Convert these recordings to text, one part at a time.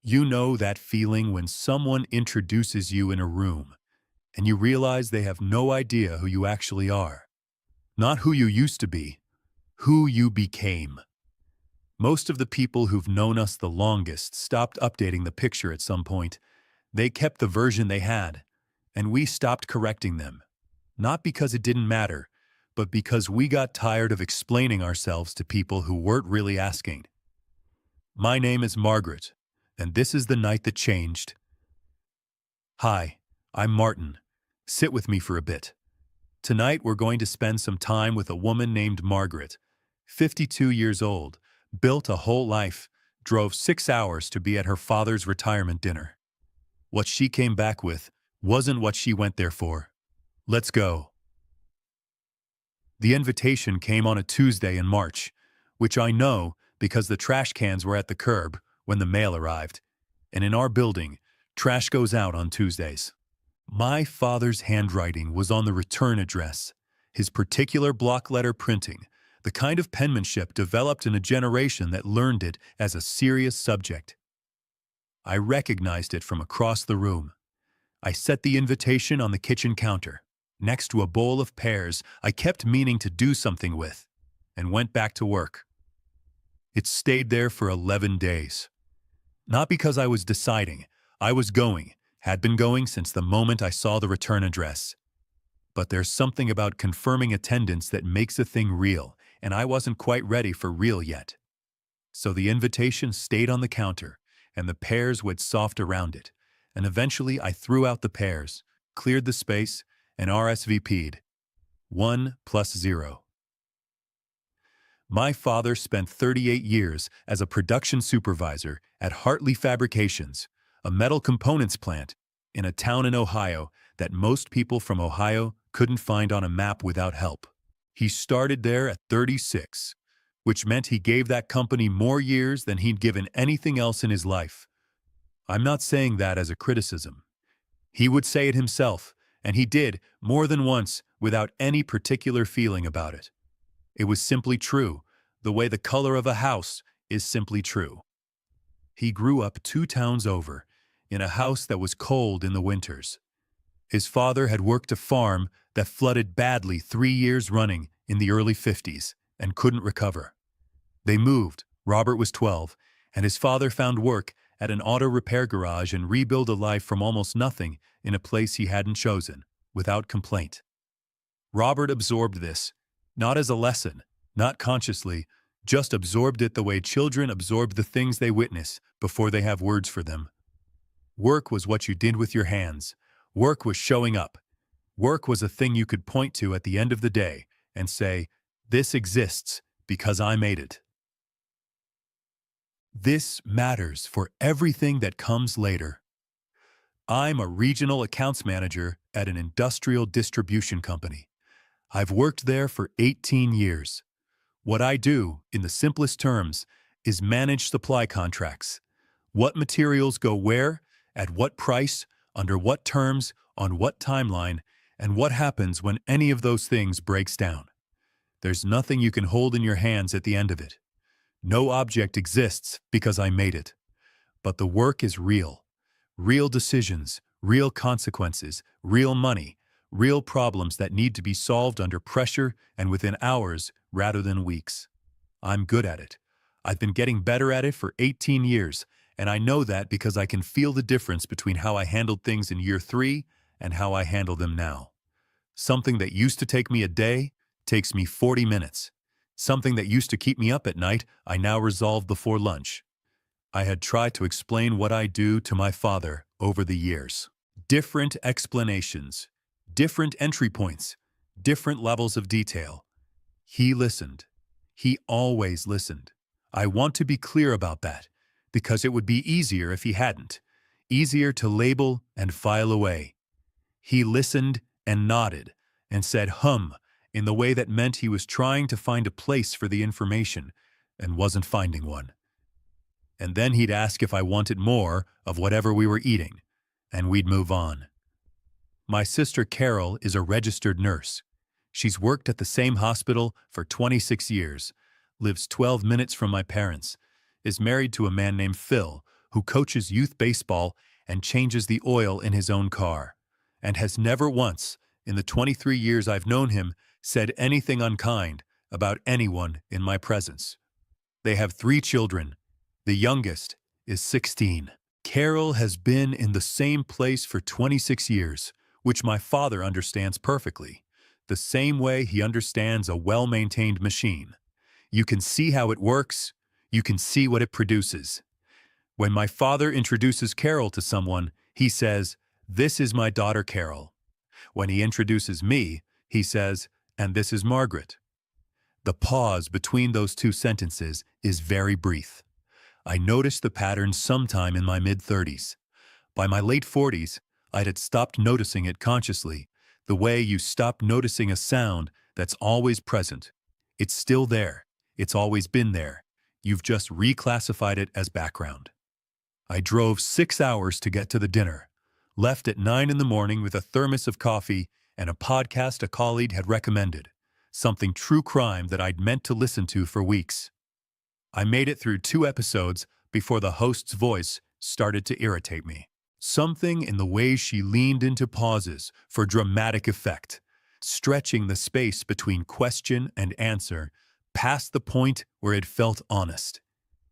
You know that feeling when someone introduces you in a room and you realize they have no idea who you actually are. Not who you used to be, who you became. Most of the people who've known us the longest stopped updating the picture at some point. They kept the version they had, and we stopped correcting them. Not because it didn't matter, but because we got tired of explaining ourselves to people who weren't really asking. My name is Margaret, and this is the night that changed. Hi, I'm Martin. Sit with me for a bit. Tonight we're going to spend some time with a woman named Margaret, 52 years old, built a whole life, drove 6 hours to be at her father's retirement dinner. What she came back with wasn't what she went there for. Let's go. The invitation came on a Tuesday in March, which I know because the trash cans were at the curb when the mail arrived, and in our building, trash goes out on Tuesdays. My father's handwriting was on the return address, his particular block letter printing, the kind of penmanship developed in a generation that learned it as a serious subject. I recognized it from across the room. I set the invitation on the kitchen counter, next to a bowl of pears I kept meaning to do something with, and went back to work. It stayed there for 11 days. Not because I was deciding, I was going, had been going since the moment I saw the return address. But there's something about confirming attendance that makes a thing real, and I wasn't quite ready for real yet. So the invitation stayed on the counter, and the pears went soft around it, and eventually I threw out the pears, cleared the space, and RSVP'd. 1 + 0. My father spent 38 years as a production supervisor at Hartley Fabrications, a metal components plant in a town in Ohio that most people from Ohio couldn't find on a map without help. He started there at 36, which meant he gave that company more years than he'd given anything else in his life. I'm not saying that as a criticism. He would say it himself, and he did more than once without any particular feeling about it. It was simply true, the way the color of a house is simply true. He grew up 2 towns over, in a house that was cold in the winters. His father had worked a farm that flooded badly 3 years running in the early 50s and couldn't recover. They moved, Robert was 12, and his father found work at an auto repair garage and rebuilt a life from almost nothing in a place he hadn't chosen, without complaint. Robert absorbed this, not as a lesson, not consciously, just absorbed it the way children absorb the things they witness before they have words for them. Work was what you did with your hands. Work was showing up. Work was a thing you could point to at the end of the day and say, "This exists because I made it." This matters for everything that comes later. I'm a regional accounts manager at an industrial distribution company. I've worked there for 18 years. What I do, in the simplest terms, is manage supply contracts. What materials go where, at what price, under what terms, on what timeline, and what happens when any of those things breaks down. There's nothing you can hold in your hands at the end of it. No object exists because I made it. But the work is real. Real decisions, real consequences, real money, real problems that need to be solved under pressure and within hours rather than weeks. I'm good at it. I've been getting better at it for 18 years, and I know that because I can feel the difference between how I handled things in year 3 and how I handle them now. Something that used to take me a day takes me 40 minutes. Something that used to keep me up at night, I now resolve before lunch. I had tried to explain what I do to my father over the years. Different explanations, different entry points, different levels of detail. He listened. He always listened. I want to be clear about that, because it would be easier if he hadn't. Easier to label and file away. He listened and nodded and said in the way that meant he was trying to find a place for the information and wasn't finding one. And then he'd ask if I wanted more of whatever we were eating, and we'd move on. My sister Carol is a registered nurse. She's worked at the same hospital for 26 years, lives 12 minutes from my parents, is married to a man named Phil, who coaches youth baseball and changes the oil in his own car, and has never once, in the 23 years I've known him, said anything unkind about anyone in my presence. They have 3 children. The youngest is 16. Carol has been in the same place for 26 years, which my father understands perfectly, the same way he understands a well-maintained machine. You can see how it works, you can see what it produces. When my father introduces Carol to someone, he says, "This is my daughter Carol." When he introduces me, he says, "And this is Margaret." The pause between those 2 sentences is very brief. I noticed the pattern sometime in my mid-30s. By my late 40s, I had stopped noticing it consciously, the way you stop noticing a sound that's always present. It's still there. It's always been there. You've just reclassified it as background. I drove 6 hours to get to the dinner, left at 9 in the morning with a thermos of coffee and a podcast a colleague had recommended, something true crime that I'd meant to listen to for weeks. I made it through 2 episodes before the host's voice started to irritate me. Something in the way she leaned into pauses for dramatic effect, stretching the space between question and answer past the point where it felt honest.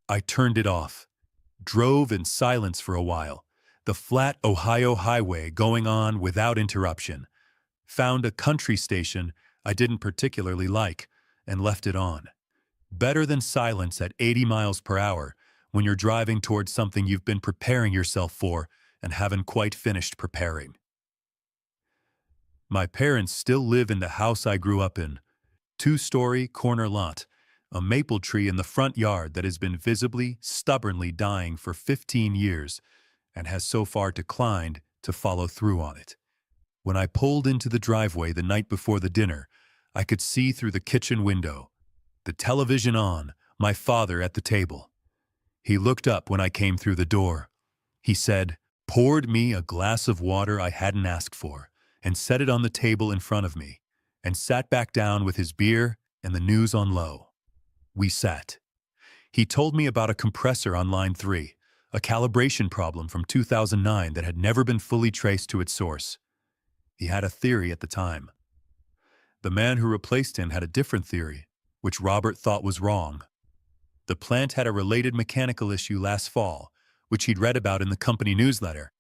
I turned it off, drove in silence for a while, the flat Ohio highway going on without interruption, found a country station I didn't particularly like, and left it on. Better than silence at 80 miles per hour when you're driving towards something you've been preparing yourself for and haven't quite finished preparing. My parents still live in the house I grew up in, 2-story corner lot, a maple tree in the front yard that has been visibly, stubbornly dying for 15 years and has so far declined to follow through on it. When I pulled into the driveway the night before the dinner, I could see through the kitchen window, the television on, my father at the table. He looked up when I came through the door. He said, poured me a glass of water I hadn't asked for, and set it on the table in front of me, and sat back down with his beer and the news on low. We sat. He told me about a compressor on line 3, a calibration problem from 2009 that had never been fully traced to its source. He had a theory at the time. The man who replaced him had a different theory, which Robert thought was wrong. The plant had a related mechanical issue last fall, which he'd read about in the company newsletter,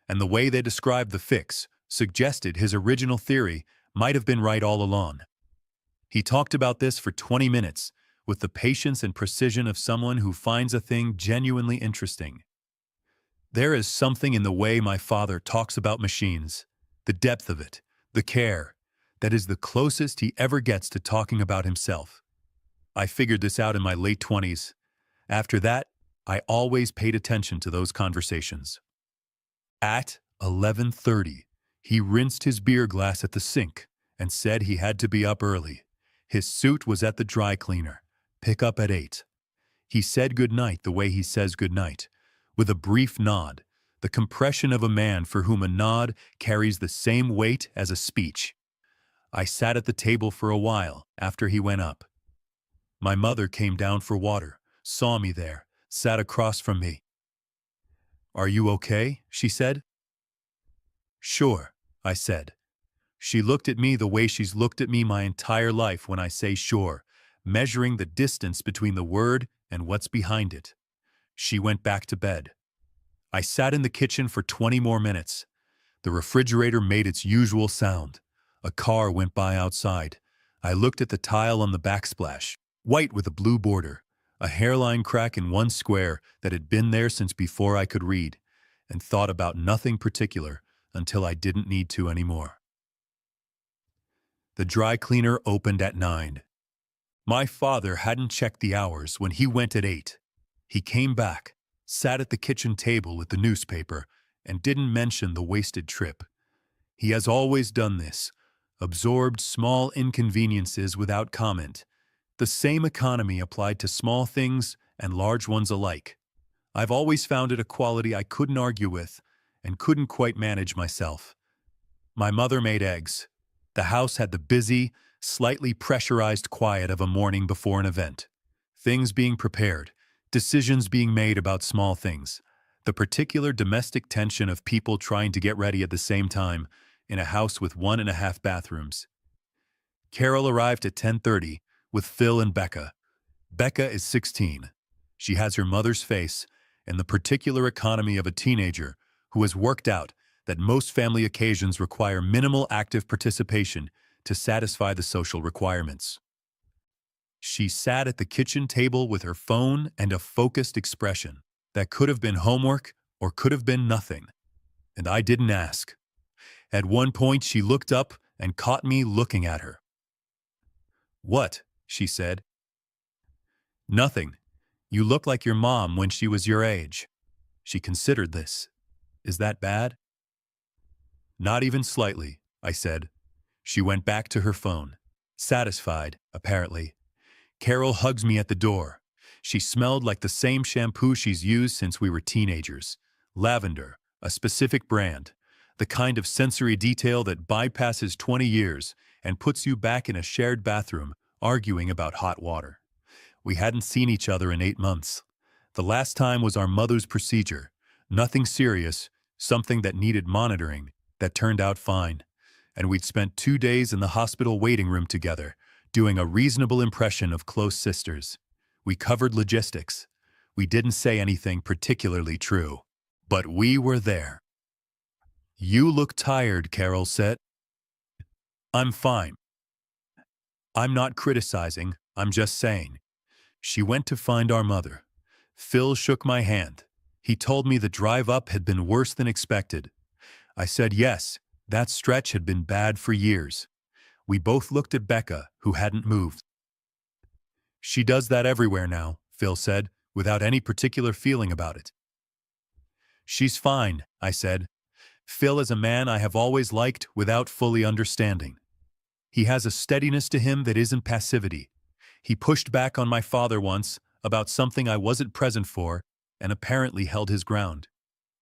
and the way they described the fix suggested his original theory might have been right all along. He talked about this for 20 minutes, with the patience and precision of someone who finds a thing genuinely interesting. There is something in the way my father talks about machines, the depth of it, the care, that is the closest he ever gets to talking about himself. I figured this out in my late 20s. After that, I always paid attention to those conversations. At 11:30, he rinsed his beer glass at the sink and said he had to be up early. His suit was at the dry cleaner. Pick up at 8. He said goodnight the way he says goodnight, with a brief nod, the compression of a man for whom a nod carries the same weight as a speech. I sat at the table for a while after he went up. My mother came down for water, saw me there, sat across from me. "Are you okay?" she said. "Sure," I said. She looked at me the way she's looked at me my entire life when I say sure, measuring the distance between the word and what's behind it. She went back to bed. I sat in the kitchen for 20 more minutes. The refrigerator made its usual sound. A car went by outside. I looked at the tile on the backsplash, white with a blue border, a hairline crack in one square that had been there since before I could read, and thought about nothing particular until I didn't need to anymore. The dry cleaner opened at 9. My father hadn't checked the hours when he went at 8. He came back, sat at the kitchen table with the newspaper, and didn't mention the wasted trip. He has always done this, absorbed small inconveniences without comment. The same economy applied to small things and large ones alike. I've always found it a quality I couldn't argue with and couldn't quite manage myself. My mother made eggs. The house had the busy, slightly pressurized quiet of a morning before an event. Things being prepared, decisions being made about small things. The particular domestic tension of people trying to get ready at the same time in a house with 1.5 bathrooms. Carol arrived at 10:30 with Phil and Becca. Becca is 16. She has her mother's face and the particular economy of a teenager who has worked out that most family occasions require minimal active participation to satisfy the social requirements. She sat at the kitchen table with her phone and a focused expression that could have been homework or could have been nothing, and I didn't ask. At one point, she looked up and caught me looking at her. "What?" she said. "Nothing. You look like your mom when she was your age." She considered this. "Is that bad?" "Not even slightly," I said. She went back to her phone. Satisfied, apparently. Carol hugs me at the door. She smelled like the same shampoo she's used since we were teenagers. Lavender, a specific brand. The kind of sensory detail that bypasses 20 years and puts you back in a shared bathroom, arguing about hot water. We hadn't seen each other in 8 months. The last time was our mother's procedure. Nothing serious, something that needed monitoring, that turned out fine. And we'd spent 2 days in the hospital waiting room together, doing a reasonable impression of close sisters. We covered logistics. We didn't say anything particularly true. But we were there. "You look tired," Carol said. "I'm fine. I'm not criticizing, I'm just saying." She went to find our mother. Phil shook my hand. He told me the drive up had been worse than expected. I said yes, that stretch had been bad for years. We both looked at Becca, who hadn't moved. "She does that everywhere now," Phil said, without any particular feeling about it. "She's fine," I said. Phil is a man I have always liked without fully understanding. He has a steadiness to him that isn't passivity. He pushed back on my father once about something I wasn't present for and apparently held his ground.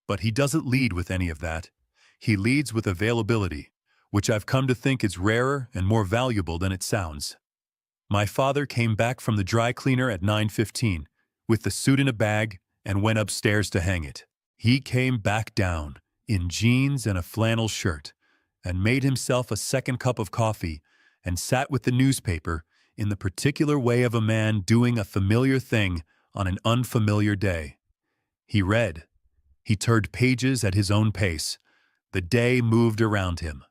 But he doesn't lead with any of that. He leads with availability, which I've come to think is rarer and more valuable than it sounds. My father came back from the dry cleaner at 9:15 with the suit in a bag and went upstairs to hang it. He came back down in jeans and a flannel shirt and made himself a second cup of coffee and sat with the newspaper in the particular way of a man doing a familiar thing on an unfamiliar day. He read. He turned pages at his own pace. The day moved around him.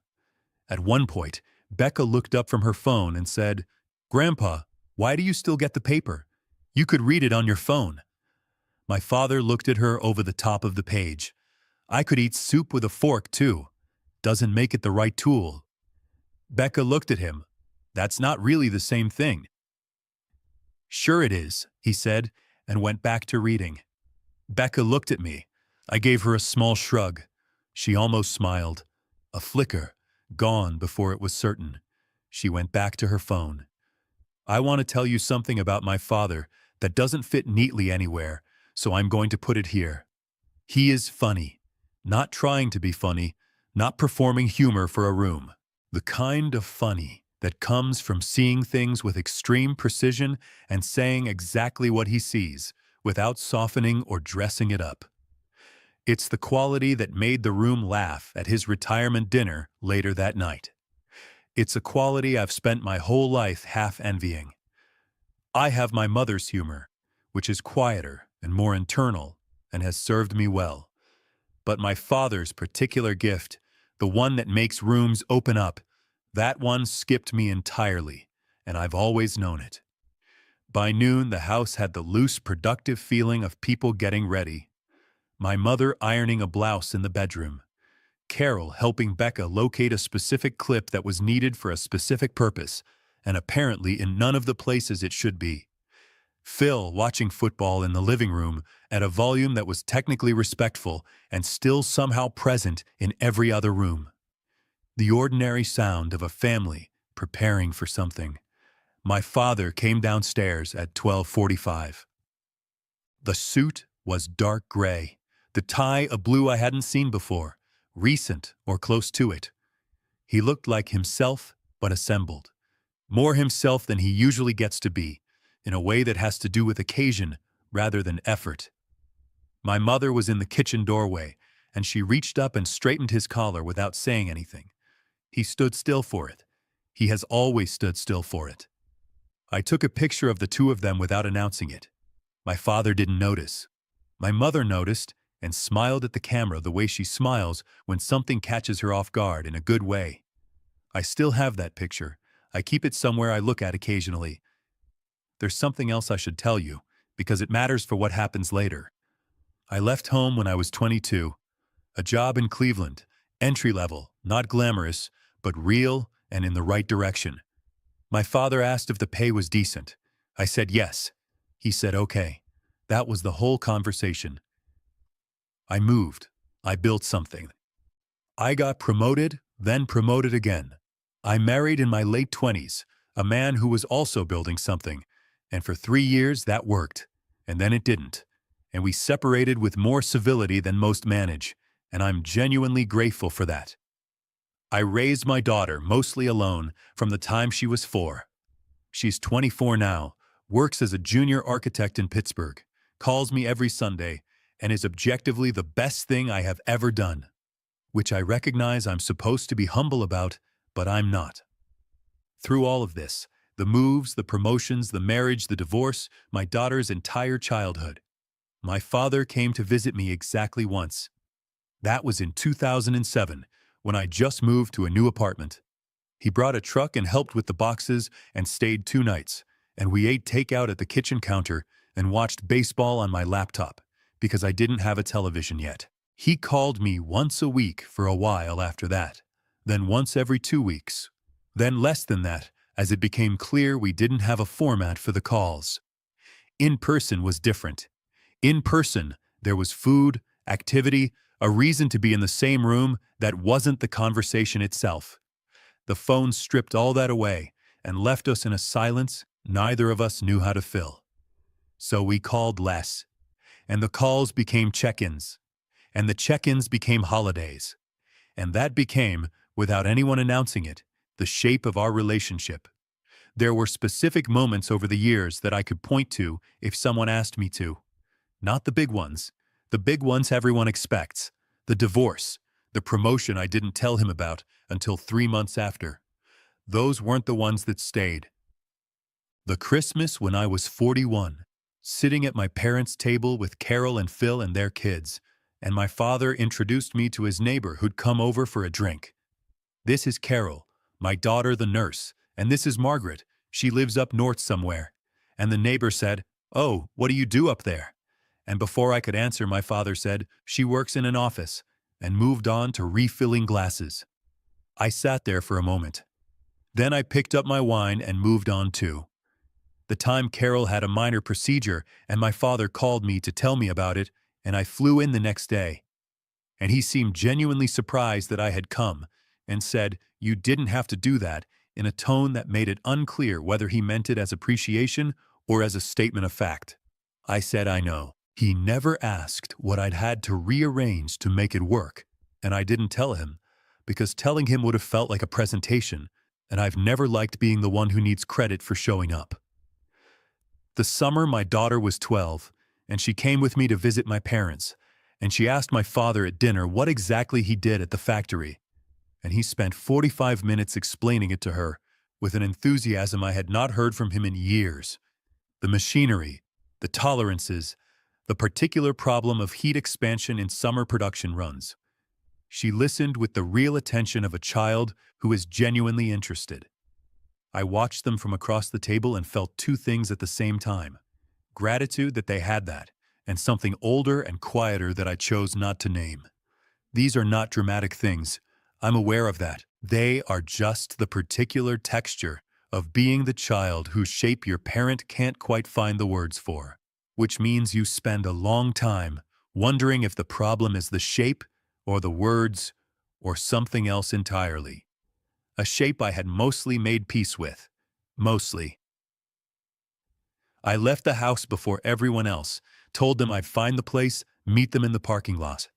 At one point, Becca looked up from her phone and said, "Grandpa, why do you still get the paper? You could read it on your phone." My father looked at her over the top of the page. "I could eat soup with a fork, too. Doesn't make it the right tool." Becca looked at him. "That's not really the same thing." "Sure it is," he said, and went back to reading. Becca looked at me. I gave her a small shrug. She almost smiled. A flicker, gone before it was certain. She went back to her phone. "I want to tell you something about my father that doesn't fit neatly anywhere, so I'm going to put it here. He is funny. Not trying to be funny, not performing humor for a room. The kind of funny that comes from seeing things with extreme precision and saying exactly what he sees, without softening or dressing it up. It's the quality that made the room laugh at his retirement dinner later that night. It's a quality I've spent my whole life half envying. I have my mother's humor, which is quieter and more internal and has served me well. But my father's particular gift, the one that makes rooms open up, that one skipped me entirely, and I've always known it. By noon, the house had the loose, productive feeling of people getting ready. My mother ironing a blouse in the bedroom. Carol helping Becca locate a specific clip that was needed for a specific purpose, and apparently in none of the places it should be. Phil watching football in the living room at a volume that was technically respectful and still somehow present in every other room. The ordinary sound of a family preparing for something. My father came downstairs at 12:45. The suit was dark gray, the tie a blue I hadn't seen before, recent or close to it. He looked like himself, but assembled. More himself than he usually gets to be, in a way that has to do with occasion rather than effort. My mother was in the kitchen doorway, and she reached up and straightened his collar without saying anything. He stood still for it. He has always stood still for it. I took a picture of the two of them without announcing it. My father didn't notice. My mother noticed and smiled at the camera the way she smiles when something catches her off guard in a good way. I still have that picture. I keep it somewhere I look at occasionally. There's something else I should tell you, because it matters for what happens later. I left home when I was 22. A job in Cleveland, entry level, not glamorous, but real and in the right direction. My father asked if the pay was decent. I said yes. He said okay. That was the whole conversation. I moved. I built something. I got promoted, then promoted again. I married in my late 20s, a man who was also building something, and for 3 years that worked, and then it didn't. And we separated with more civility than most manage, and I'm genuinely grateful for that. I raised my daughter mostly alone from the time she was 4. She's 24 now, works as a junior architect in Pittsburgh, calls me every Sunday, and is objectively the best thing I have ever done, which I recognize I'm supposed to be humble about, but I'm not. Through all of this, the moves, the promotions, the marriage, the divorce, my daughter's entire childhood, my father came to visit me exactly once. That was in 2007, when I just moved to a new apartment. He brought a truck and helped with the boxes and stayed 2 nights, and we ate takeout at the kitchen counter and watched baseball on my laptop, because I didn't have a television yet. He called me once a week for a while after that, then once every 2 weeks, then less than that, as it became clear we didn't have a format for the calls. In person was different. In person, there was food, activity, a reason to be in the same room that wasn't the conversation itself. The phone stripped all that away and left us in a silence neither of us knew how to fill. So we called less, and the calls became check-ins, and the check-ins became holidays, and that became, without anyone announcing it, the shape of our relationship. There were specific moments over the years that I could point to if someone asked me to. Not the big ones. The big ones everyone expects. The divorce, the promotion I didn't tell him about until 3 months after. Those weren't the ones that stayed. The Christmas when I was 41, sitting at my parents' table with Carol and Phil and their kids, and my father introduced me to his neighbor who'd come over for a drink. This is Carol, my daughter the nurse, and this is Margaret. She lives up north somewhere. And the neighbor said, "Oh, what do you do up there?" And before I could answer, my father said, "She works in an office," and moved on to refilling glasses. I sat there for a moment. Then I picked up my wine and moved on too. The time Carol had a minor procedure and my father called me to tell me about it, and I flew in the next day. And he seemed genuinely surprised that I had come and said, "You didn't have to do that," in a tone that made it unclear whether he meant it as appreciation or as a statement of fact. I said, "I know." He never asked what I'd had to rearrange to make it work, and I didn't tell him, because telling him would have felt like a presentation, and I've never liked being the one who needs credit for showing up. The summer my daughter was 12, and she came with me to visit my parents, and she asked my father at dinner what exactly he did at the factory, and he spent 45 minutes explaining it to her, with an enthusiasm I had not heard from him in years. The machinery, the tolerances, the particular problem of heat expansion in summer production runs. She listened with the real attention of a child who is genuinely interested. I watched them from across the table and felt 2 things at the same time. Gratitude that they had that, and something older and quieter that I chose not to name. These are not dramatic things. I'm aware of that. They are just the particular texture of being the child whose shape your parent can't quite find the words for, which means you spend a long time wondering if the problem is the shape or the words or something else entirely. A shape I had mostly made peace with. Mostly. I left the house before everyone else, told them I'd find the place, meet them in the parking lot.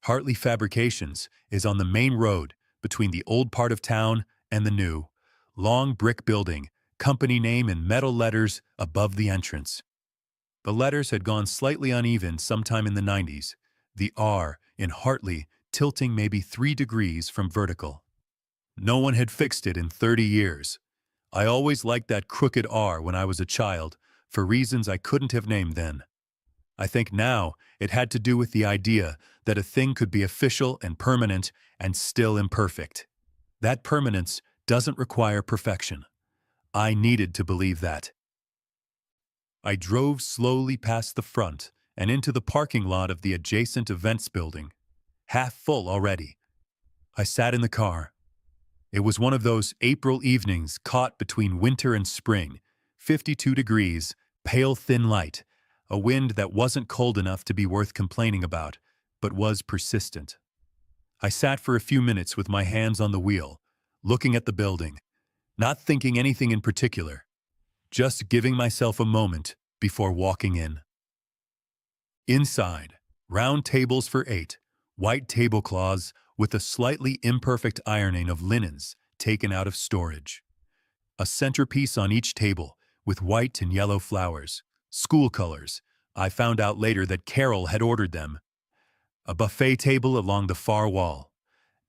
Hartley Fabrications is on the main road between the old part of town and the new, long brick building, company name in metal letters above the entrance. The letters had gone slightly uneven sometime in the 90s, the R in Hartley tilting maybe 3 degrees from vertical. No one had fixed it in 30 years. I always liked that crooked R when I was a child, for reasons I couldn't have named then. I think now it had to do with the idea that a thing could be official and permanent and still imperfect. That permanence doesn't require perfection. I needed to believe that. I drove slowly past the front and into the parking lot of the adjacent events building, half full already. I sat in the car. It was one of those April evenings caught between winter and spring, 52 degrees, pale thin light, a wind that wasn't cold enough to be worth complaining about, but was persistent. I sat for a few minutes with my hands on the wheel, looking at the building, not thinking anything in particular, just giving myself a moment before walking in. Inside, round tables for 8, white tablecloths with a slightly imperfect ironing of linens taken out of storage. A centerpiece on each table with white and yellow flowers, school colors. I found out later that Carol had ordered them. A buffet table along the far wall.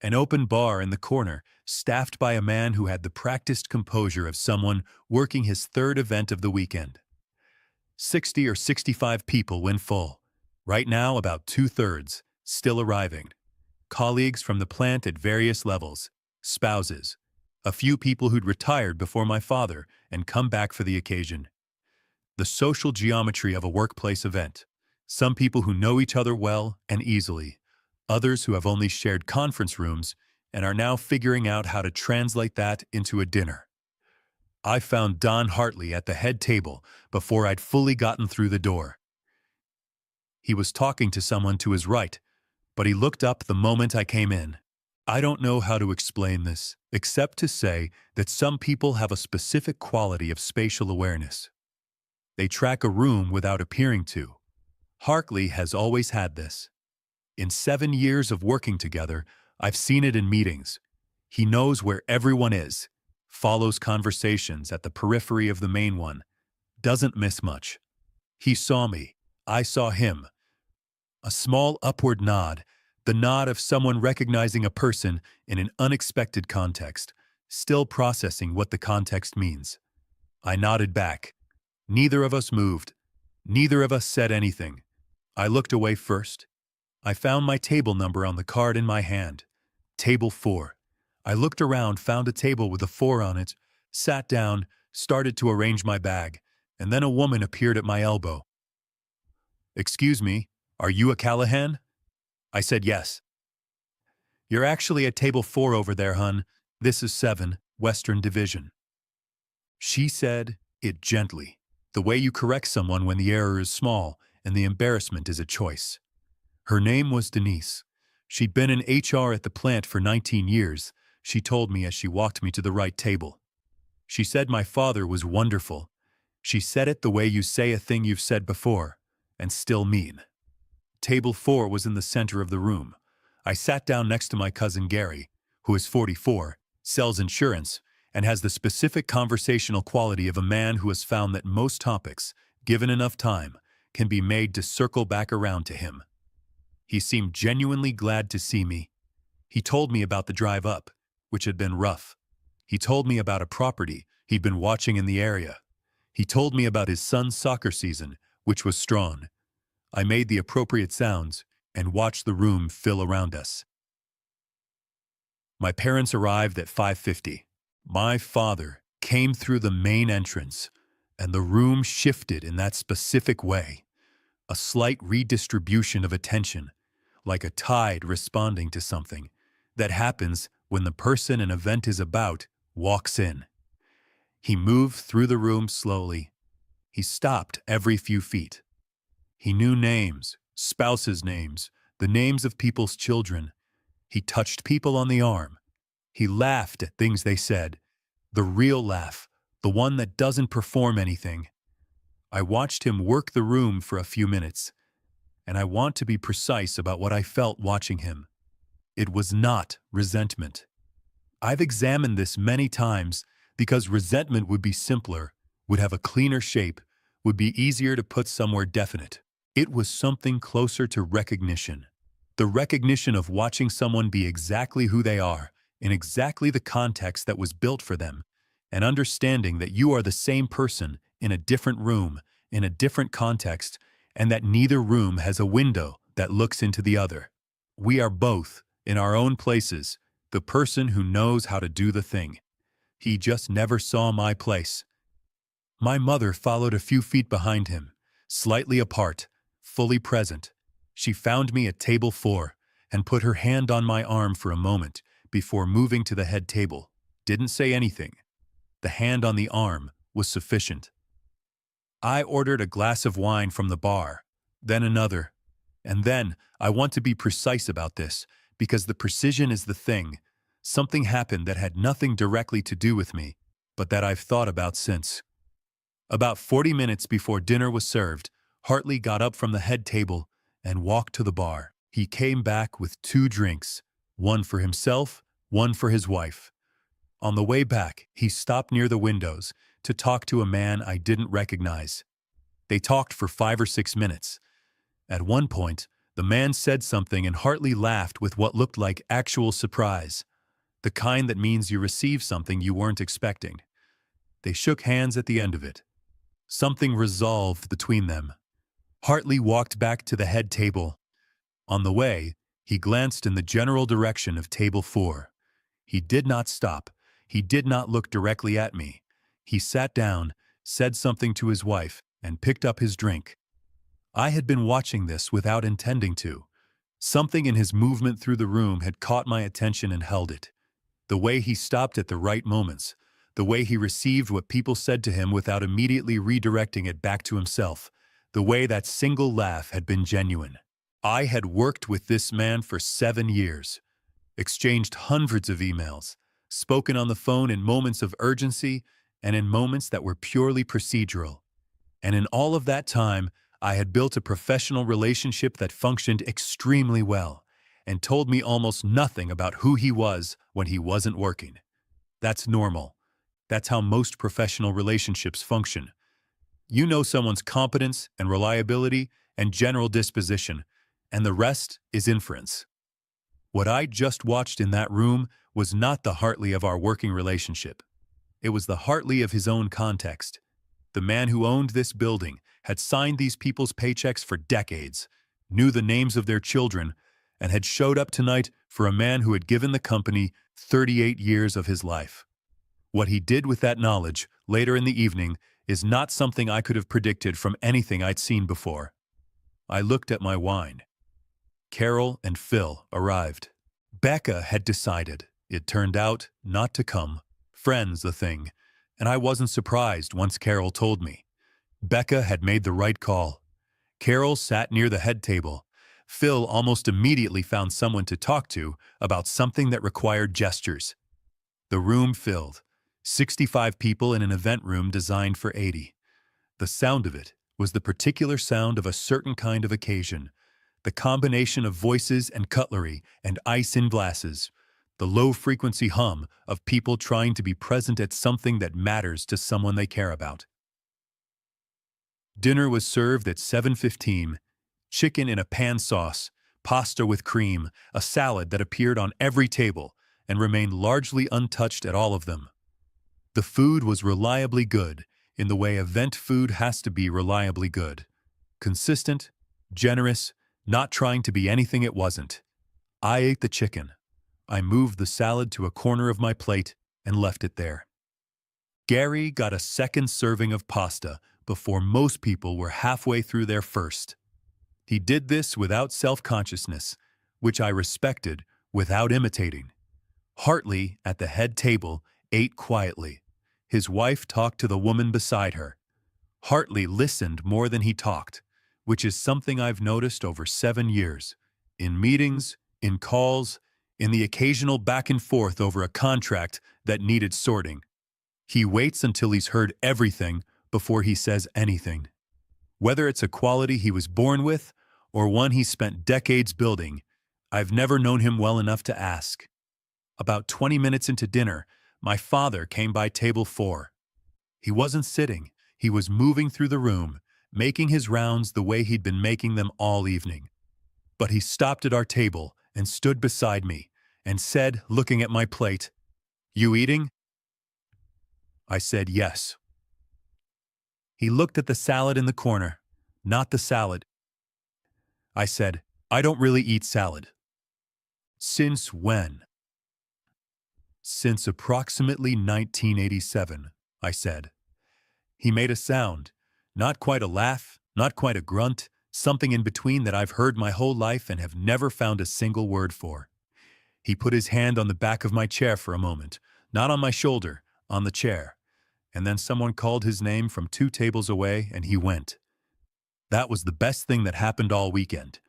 An open bar in the corner, staffed by a man who had the practiced composure of someone working his 3rd event of the weekend. 60 or 65 people when full. Right now, about 2/3, still arriving. Colleagues from the plant at various levels, spouses, a few people who'd retired before my father and come back for the occasion. The social geometry of a workplace event. Some people who know each other well and easily, others who have only shared conference rooms and are now figuring out how to translate that into a dinner. I found Don Hartley at the head table before I'd fully gotten through the door. He was talking to someone to his right, but he looked up the moment I came in. I don't know how to explain this, except to say that some people have a specific quality of spatial awareness. They track a room without appearing to. Hartley has always had this. In 7 years of working together, I've seen it in meetings. He knows where everyone is, follows conversations at the periphery of the main one, doesn't miss much. He saw me. I saw him. A small upward nod, the nod of someone recognizing a person in an unexpected context, still processing what the context means. I nodded back. Neither of us moved. Neither of us said anything. I looked away first. I found my table number on the card in my hand. Table 4. I looked around, found a table with a 4 on it, sat down, started to arrange my bag, and then a woman appeared at my elbow. "Excuse me, are you a Callahan?" I said yes. "You're actually at table 4 over there, hun. This is 7, Western Division." She said it gently, the way you correct someone when the error is small and the embarrassment is a choice. Her name was Denise. She'd been in HR at the plant for 19 years, she told me as she walked me to the right table. She said my father was wonderful. She said it the way you say a thing you've said before, and still mean. Table 4 was in the center of the room. I sat down next to my cousin Gary, who is 44, sells insurance, and has the specific conversational quality of a man who has found that most topics, given enough time, can be made to circle back around to him. He seemed genuinely glad to see me. He told me about the drive up, which had been rough. He told me about a property he'd been watching in the area. He told me about his son's soccer season, which was strong. I made the appropriate sounds and watched the room fill around us. My parents arrived at 5:50. My father came through the main entrance, and the room shifted in that specific way. A slight redistribution of attention, like a tide responding to something, that happens when the person an event is about walks in. He moved through the room slowly. He stopped every few feet. He knew names, spouses' names, the names of people's children. He touched people on the arm. He laughed at things they said. The real laugh, the one that doesn't perform anything. I watched him work the room for a few minutes, and I want to be precise about what I felt watching him. It was not resentment. I've examined this many times because resentment would be simpler, would have a cleaner shape, would be easier to put somewhere definite. It was something closer to recognition. The recognition of watching someone be exactly who they are, in exactly the context that was built for them, and understanding that you are the same person in a different room, in a different context, and that neither room has a window that looks into the other. We are both, in our own places, the person who knows how to do the thing. He just never saw my place. My mother followed a few feet behind him, slightly apart, fully present. She found me at table 4 and put her hand on my arm for a moment before moving to the head table. Didn't say anything. The hand on the arm was sufficient. I ordered a glass of wine from the bar, then another. And then, I want to be precise about this, because the precision is the thing. Something happened that had nothing directly to do with me, but that I've thought about since. About 40 minutes before dinner was served, Hartley got up from the head table and walked to the bar. He came back with 2 drinks, one for himself, one for his wife. On the way back, he stopped near the windows to talk to a man I didn't recognize. They talked for 5 or 6 minutes. At one point, the man said something and Hartley laughed with what looked like actual surprise, the kind that means you receive something you weren't expecting. They shook hands at the end of it. Something resolved between them. Hartley walked back to the head table. On the way, he glanced in the general direction of table 4. He did not stop. He did not look directly at me. He sat down, said something to his wife, and picked up his drink. I had been watching this without intending to. Something in his movement through the room had caught my attention and held it. The way he stopped at the right moments, the way he received what people said to him without immediately redirecting it back to himself, the way that single laugh had been genuine. I had worked with this man for 7 years, exchanged hundreds of emails, spoken on the phone in moments of urgency and in moments that were purely procedural. And in all of that time, I had built a professional relationship that functioned extremely well and told me almost nothing about who he was when he wasn't working. That's normal. That's how most professional relationships function. You know someone's competence and reliability and general disposition, and the rest is inference. What I just watched in that room was not the Hartley of our working relationship. It was the Hartley of his own context. The man who owned this building had signed these people's paychecks for decades, knew the names of their children, and had showed up tonight for a man who had given the company 38 years of his life. What he did with that knowledge later in the evening is not something I could have predicted from anything I'd seen before. I looked at my wine. Carol and Phil arrived. Becca had decided, it turned out, not to come. Friends, the thing. And I wasn't surprised once Carol told me. Becca had made the right call. Carol sat near the head table. Phil almost immediately found someone to talk to about something that required gestures. The room filled. 65 people in an event room designed for 80. The sound of it was the particular sound of a certain kind of occasion. The combination of voices and cutlery and ice in glasses. The low-frequency hum of people trying to be present at something that matters to someone they care about. Dinner was served at 7:15. Chicken in a pan sauce, pasta with cream, a salad that appeared on every table and remained largely untouched at all of them. The food was reliably good, in the way event food has to be reliably good. Consistent, generous, not trying to be anything it wasn't. I ate the chicken. I moved the salad to a corner of my plate and left it there. Gary got a second serving of pasta before most people were halfway through their first. He did this without self-consciousness, which I respected, without imitating. Hartley, at the head table, ate quietly. His wife talked to the woman beside her. Hartley listened more than he talked, which is something I've noticed over 7 years. In meetings, in calls, in the occasional back and forth over a contract that needed sorting. He waits until he's heard everything before he says anything. Whether it's a quality he was born with or one he spent decades building, I've never known him well enough to ask. About 20 minutes into dinner, my father came by table 4. He wasn't sitting. He was moving through the room, making his rounds the way he'd been making them all evening. But he stopped at our table and stood beside me and said, looking at my plate, "You eating?" I said yes. He looked at the salad in the corner. "Not the salad." I said, "I don't really eat salad." "Since when?" "Since approximately 1987, I said. He made a sound, not quite a laugh, not quite a grunt, something in between that I've heard my whole life and have never found a single word for. He put his hand on the back of my chair for a moment, not on my shoulder, on the chair, and then someone called his name from 2 tables away and he went. That was the best thing that happened all weekend.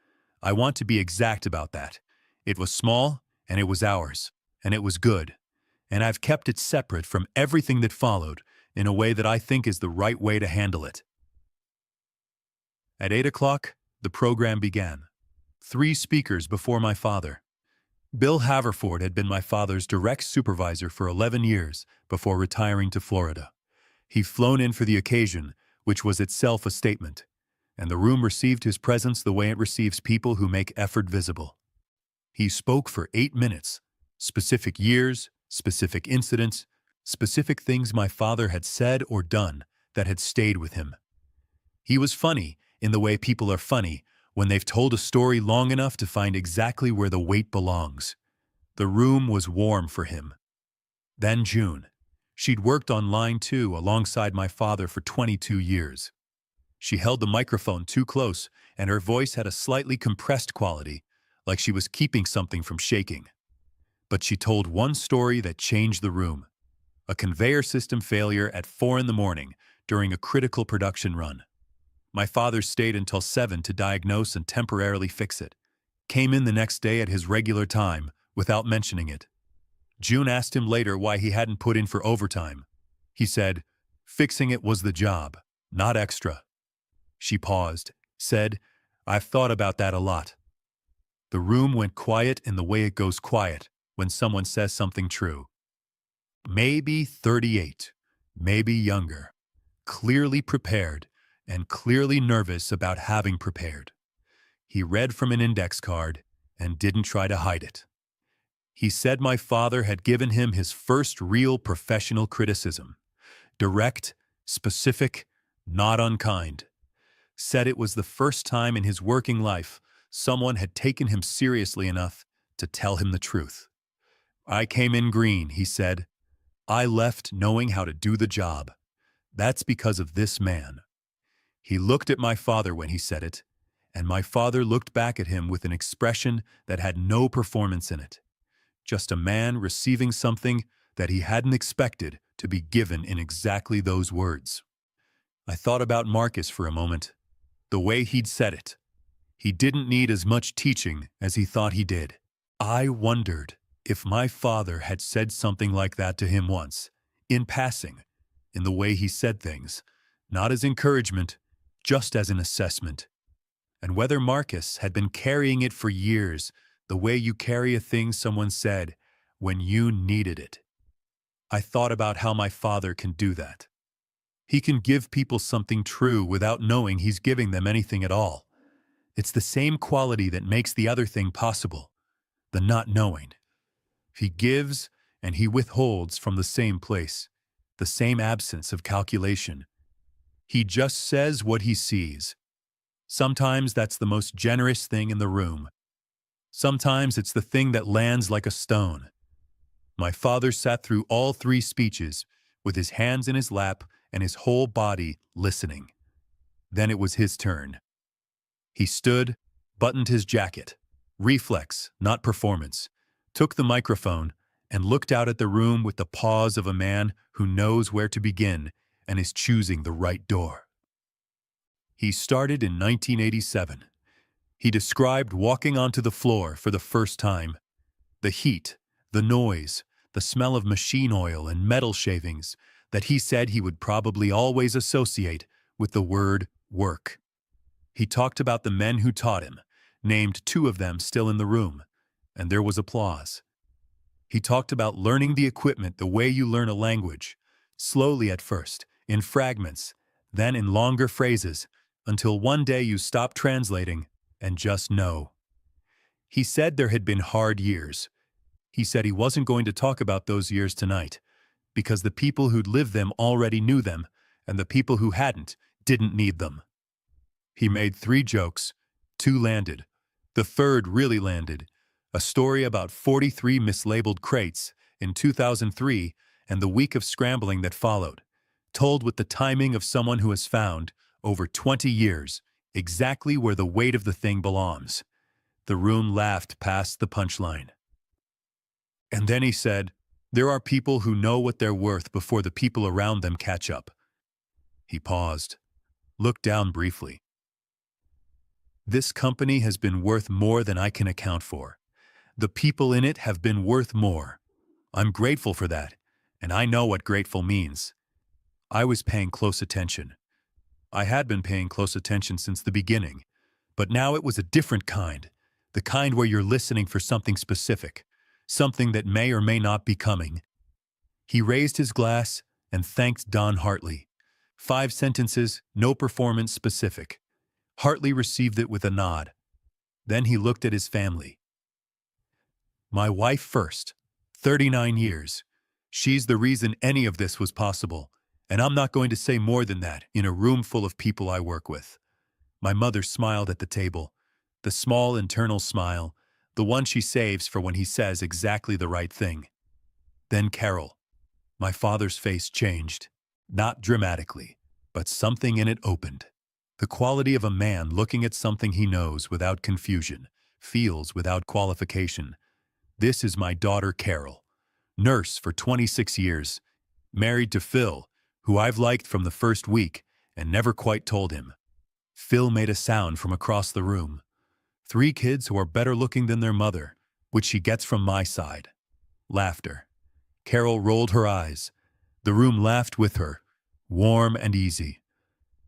I want to be exact about that. It was small, and it was ours, and it was good. And I've kept it separate from everything that followed in a way that I think is the right way to handle it. At 8 o'clock, the program began. 3 speakers before my father. Bill Haverford had been my father's direct supervisor for 11 years before retiring to Florida. He'd flown in for the occasion, which was itself a statement, and the room received his presence the way it receives people who make effort visible. He spoke for 8 minutes, specific years, specific incidents, specific things my father had said or done that had stayed with him. He was funny in the way people are funny when they've told a story long enough to find exactly where the weight belongs. The room was warm for him. Then June. She'd worked on line 2 alongside my father for 22 years. She held the microphone too close, and her voice had a slightly compressed quality, like she was keeping something from shaking. But she told one story that changed the room. A conveyor system failure at 4 in the morning during a critical production run. My father stayed until 7 to diagnose and temporarily fix it. Came in the next day at his regular time, without mentioning it. June asked him later why he hadn't put in for overtime. He said, "Fixing it was the job, not extra." She paused, said, "I've thought about that a lot." The room went quiet in the way it goes quiet when someone says something true. Maybe 38, maybe younger, clearly prepared and clearly nervous about having prepared. He read from an index card and didn't try to hide it. He said my father had given him his first real professional criticism. Direct, specific, not unkind. Said it was the first time in his working life someone had taken him seriously enough to tell him the truth. "I came in green," he said. "I left knowing how to do the job. That's because of this man." He looked at my father when he said it, and my father looked back at him with an expression that had no performance in it. Just a man receiving something that he hadn't expected to be given in exactly those words. I thought about Marcus for a moment, the way he'd said it. He didn't need as much teaching as he thought he did. I wondered if my father had said something like that to him once, in passing, in the way he said things, not as encouragement, just as an assessment, and whether Marcus had been carrying it for years, the way you carry a thing someone said when you needed it. I thought about how my father can do that. He can give people something true without knowing he's giving them anything at all. It's the same quality that makes the other thing possible, the not knowing. He gives and he withholds from the same place, the same absence of calculation. He just says what he sees. Sometimes that's the most generous thing in the room. Sometimes it's the thing that lands like a stone. My father sat through all 3 speeches with his hands in his lap and his whole body listening. Then it was his turn. He stood, buttoned his jacket, reflex, not performance, took the microphone, and looked out at the room with the pause of a man who knows where to begin and is choosing the right door. He started in 1987. He described walking onto the floor for the first time. The heat, the noise, the smell of machine oil and metal shavings that he said he would probably always associate with the word work. He talked about the men who taught him, named 2 of them still in the room, and there was applause. He talked about learning the equipment the way you learn a language, slowly at first, in fragments, then in longer phrases, until one day you stop translating and just know. He said there had been hard years. He said he wasn't going to talk about those years tonight, because the people who'd lived them already knew them, and the people who hadn't didn't need them. He made 3 jokes. 2 landed. The third really landed. A story about 43 mislabeled crates in 2003 and the week of scrambling that followed, told with the timing of someone who has found, over 20 years, exactly where the weight of the thing belongs. The room laughed past the punchline. And then he said, "There are people who know what they're worth before the people around them catch up." He paused, looked down briefly. "This company has been worth more than I can account for. The people in it have been worth more. I'm grateful for that, and I know what grateful means." I was paying close attention. I had been paying close attention since the beginning, but now it was a different kind, the kind where you're listening for something specific, something that may or may not be coming. He raised his glass and thanked Don Hartley. 5 sentences, no performance specific. Hartley received it with a nod. Then he looked at his family. "My wife first, 39 years. She's the reason any of this was possible, and I'm not going to say more than that in a room full of people I work with." My mother smiled at the table, the small internal smile, the one she saves for when he says exactly the right thing. Then Carol. My father's face changed, not dramatically, but something in it opened. The quality of a man looking at something he knows without confusion, feels without qualification. "This is my daughter Carol, nurse for 26 years, married to Phil, who I've liked from the first week and never quite told him." Phil made a sound from across the room. 3 kids who are better looking than their mother, which she gets from my side. Laughter. Carol rolled her eyes. The room laughed with her, warm and easy.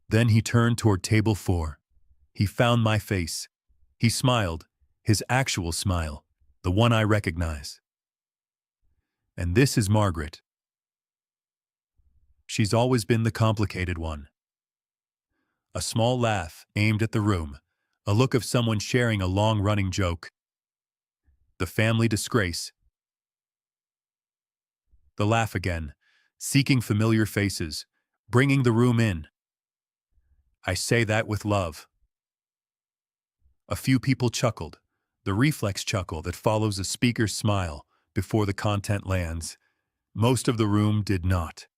Then he turned toward table 4. He found my face. He smiled, his actual smile, the one I recognize. "And this is Margaret. She's always been the complicated one." A small laugh aimed at the room, a look of someone sharing a long-running joke. "The family disgrace." The laugh again, seeking familiar faces, bringing the room in. "I say that with love." A few people chuckled, the reflex chuckle that follows a speaker's smile before the content lands. Most of the room did not.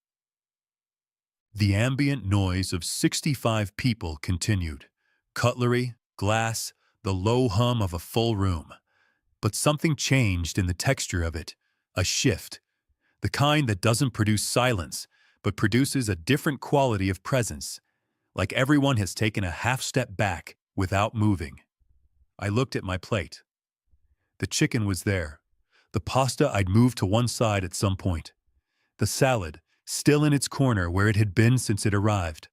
The ambient noise of 65 people continued. Cutlery, glass, the low hum of a full room. But something changed in the texture of it, a shift. The kind that doesn't produce silence, but produces a different quality of presence, like everyone has taken a half step back without moving. I looked at my plate. The chicken was there. The pasta I'd moved to one side at some point. The salad, still in its corner where it had been since it arrived.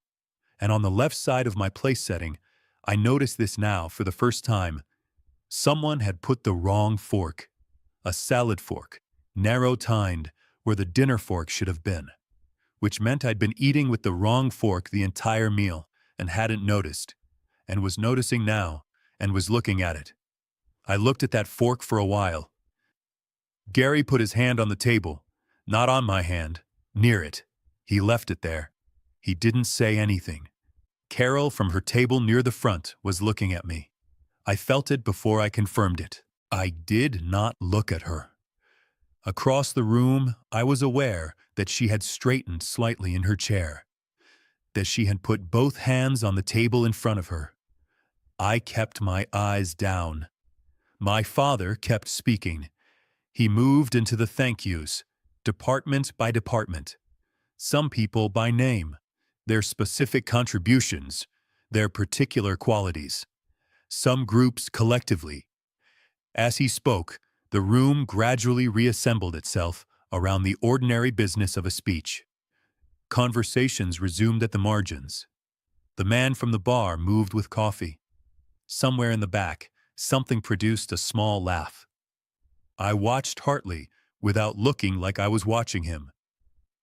And on the left side of my place setting, I noticed this now for the first time. Someone had put the wrong fork. A salad fork, narrow-tined, where the dinner fork should have been. Which meant I'd been eating with the wrong fork the entire meal and hadn't noticed, and was noticing now, and was looking at it. I looked at that fork for a while. Gary put his hand on the table, not on my hand, near it. He left it there. He didn't say anything. Carol, from her table near the front, was looking at me. I felt it before I confirmed it. I did not look at her. Across the room, I was aware that she had straightened slightly in her chair, that she had put both hands on the table in front of her. I kept my eyes down. My father kept speaking. He moved into the thank yous, department by department. Some people by name, their specific contributions, their particular qualities. Some groups collectively. As he spoke, the room gradually reassembled itself around the ordinary business of a speech. Conversations resumed at the margins. The man from the bar moved with coffee. Somewhere in the back, something produced a small laugh. I watched Hartley without looking like I was watching him.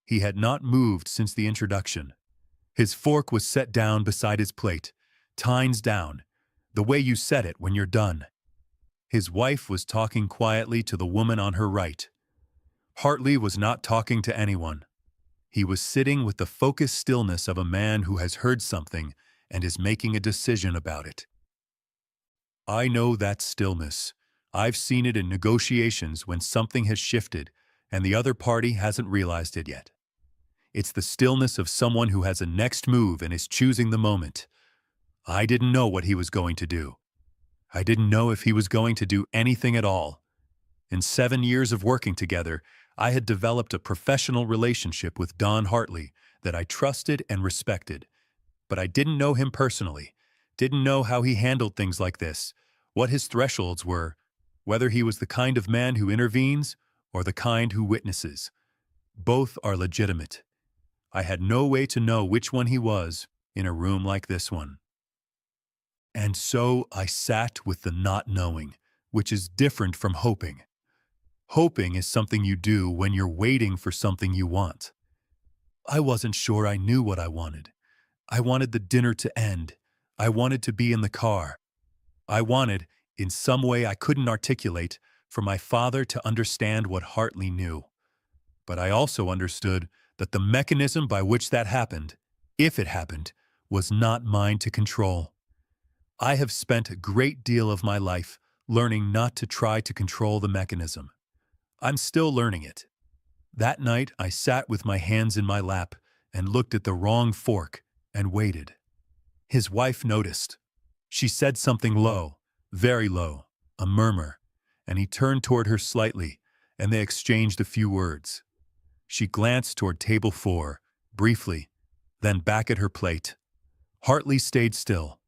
He had not moved since the introduction. His fork was set down beside his plate, tines down, the way you set it when you're done. His wife was talking quietly to the woman on her right. Hartley was not talking to anyone. He was sitting with the focused stillness of a man who has heard something and is making a decision about it. I know that stillness. I've seen it in negotiations when something has shifted and the other party hasn't realized it yet. It's the stillness of someone who has a next move and is choosing the moment. I didn't know what he was going to do. I didn't know if he was going to do anything at all. In 7 years of working together, I had developed a professional relationship with Don Hartley that I trusted and respected. But I didn't know him personally, didn't know how he handled things like this, what his thresholds were, whether he was the kind of man who intervenes or the kind who witnesses. Both are legitimate. I had no way to know which one he was in a room like this one. And so I sat with the not knowing, which is different from hoping. Hoping is something you do when you're waiting for something you want. I wasn't sure I knew what I wanted. I wanted the dinner to end. I wanted to be in the car. I wanted, in some way I couldn't articulate, for my father to understand what Hartley knew. But I also understood that the mechanism by which that happened, if it happened, was not mine to control. I have spent a great deal of my life learning not to try to control the mechanism. I'm still learning it. That night, I sat with my hands in my lap and looked at the wrong fork and waited. His wife noticed. She said something low, very low, a murmur, and he turned toward her slightly, and they exchanged a few words. She glanced toward table 4, briefly, then back at her plate. Hartley stayed still.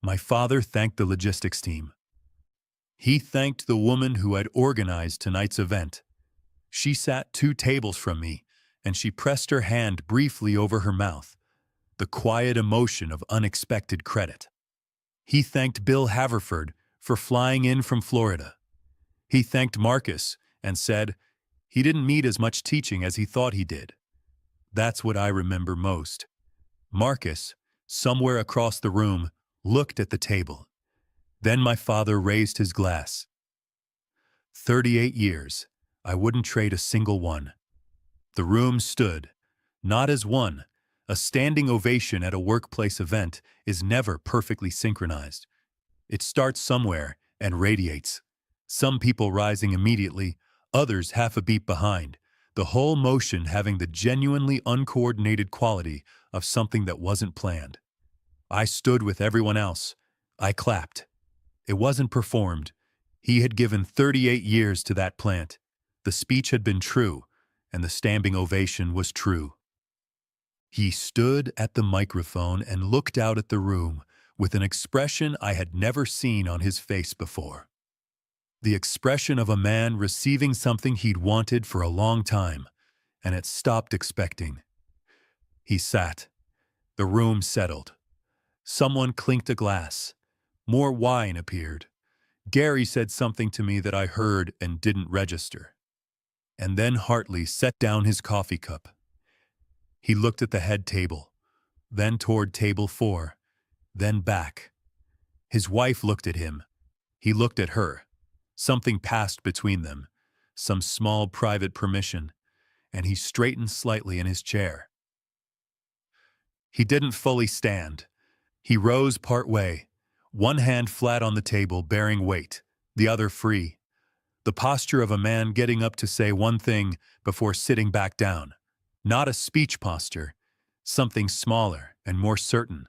My father thanked the logistics team. He thanked the woman who had organized tonight's event. She sat 2 tables from me, and she pressed her hand briefly over her mouth, the quiet emotion of unexpected credit. He thanked Bill Haverford for flying in from Florida. He thanked Marcus and said he didn't need as much teaching as he thought he did. That's what I remember most. Marcus, somewhere across the room, looked at the table. Then my father raised his glass. 38 years. I wouldn't trade a single one. The room stood, not as one. A standing ovation at a workplace event is never perfectly synchronized. It starts somewhere and radiates. Some people rising immediately, others half a beat behind, the whole motion having the genuinely uncoordinated quality of something that wasn't planned. I stood with everyone else. I clapped. It wasn't performed. He had given 38 years to that plant. The speech had been true, and the standing ovation was true. He stood at the microphone and looked out at the room with an expression I had never seen on his face before. The expression of a man receiving something he'd wanted for a long time, and had stopped expecting. He sat. The room settled. Someone clinked a glass. More wine appeared. Gary said something to me that I heard and didn't register. And then Hartley set down his coffee cup. He looked at the head table, then toward table 4, then back. His wife looked at him. He looked at her. Something passed between them, some small private permission, and he straightened slightly in his chair. He didn't fully stand. He rose part way, one hand flat on the table bearing weight, the other free. The posture of a man getting up to say one thing before sitting back down. Not a speech posture, something smaller and more certain.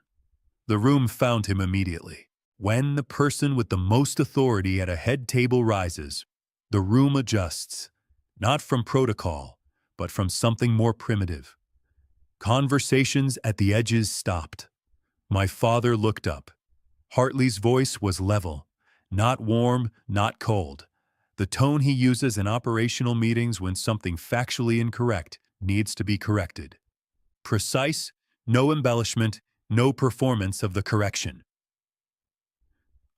The room found him immediately. When the person with the most authority at a head table rises, the room adjusts, not from protocol, but from something more primitive. Conversations at the edges stopped. My father looked up. Hartley's voice was level, not warm, not cold. The tone he uses in operational meetings when something factually incorrect needs to be corrected. Precise, no embellishment, no performance of the correction.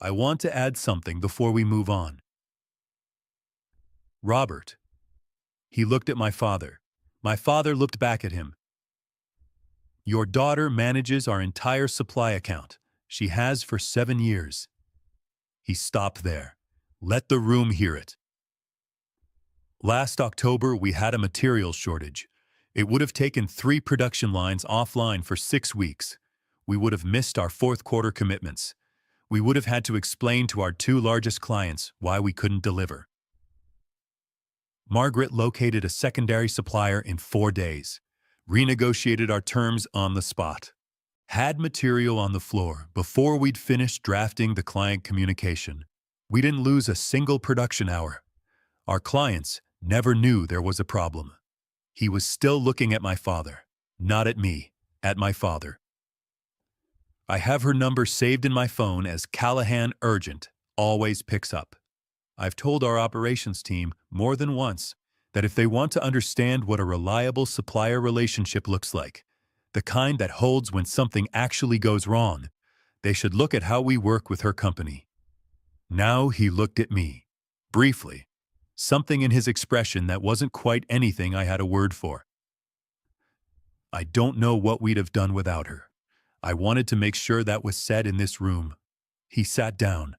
I want to add something before we move on. Robert. He looked at my father. My father looked back at him. Your daughter manages our entire supply account. She has for 7 years. He stopped there. Let the room hear it. Last October, we had a material shortage. It would have taken 3 production lines offline for 6 weeks. We would have missed our fourth quarter commitments. We would have had to explain to our 2 largest clients why we couldn't deliver. Margaret located a secondary supplier in 4 days, renegotiated our terms on the spot, had material on the floor before we'd finished drafting the client communication. We didn't lose a single production hour. Our clients never knew there was a problem. He was still looking at my father, not at me, at my father. I have her number saved in my phone as Callahan Urgent, always picks up. I've told our operations team more than once that if they want to understand what a reliable supplier relationship looks like, the kind that holds when something actually goes wrong, they should look at how we work with her company. Now he looked at me, briefly, something in his expression that wasn't quite anything I had a word for. I don't know what we'd have done without her. I wanted to make sure that was said in this room. He sat down.